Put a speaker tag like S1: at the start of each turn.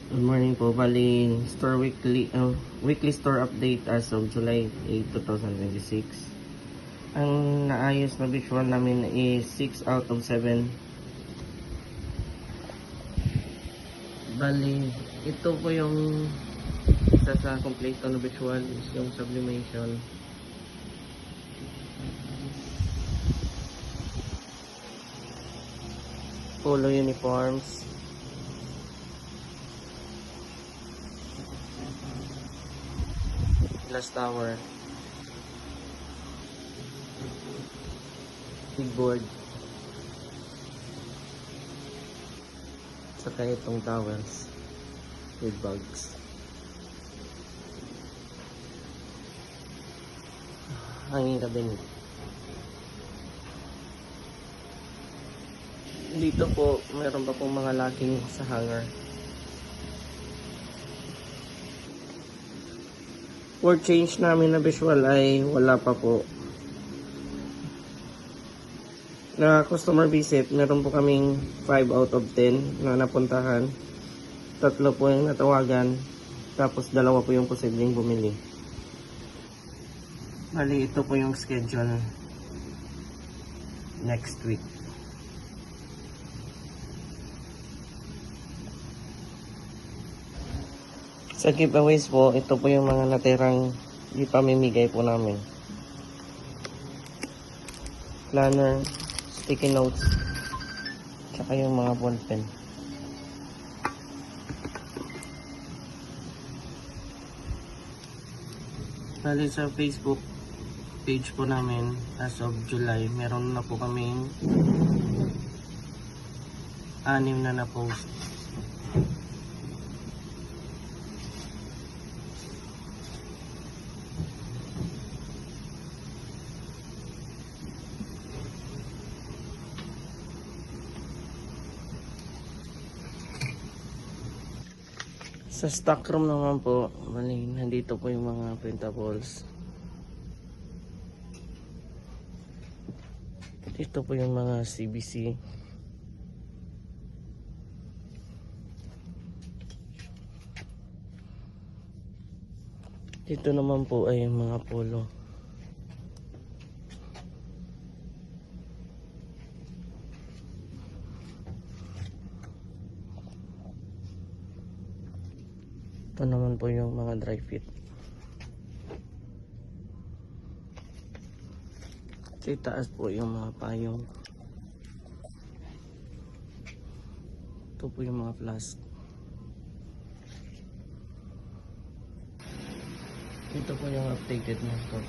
S1: Good morning po. Bali, weekly store update as of July 8, 2026. Ang naayos na visual namin is 6 out of 7. Bali, ito po yung isa sa complete na visual is yung sublimation. Polo uniforms. Glass tower. Bigboard. Saka itong towels with bags. Hanging cabinet. Dito po, meron pa pong mga locking sa hanger. For change namin na visual ay wala pa po. Na customer visit, meron po kaming 5 out of 10 na napuntahan. 3 po yung natawagan. Tapos 2 po yung posibleng bumili. Bali, ito po yung schedule next week. Sa giveaways po, ito po yung mga natirang ipamimigay po namin. Planner, sticky notes, tsaka yung mga ballpen. Bali sa Facebook page po namin as of July, meron na po kaming 6 na na-post. Sa stock room naman po, bali, nandito po yung mga printables. Dito po yung mga CBC. Dito naman po ay yung mga polo. Ito naman po yung mga dry fit. Sa itaas po yung mga payong. Ito po yung mga flask. Ito po yung updated na stock.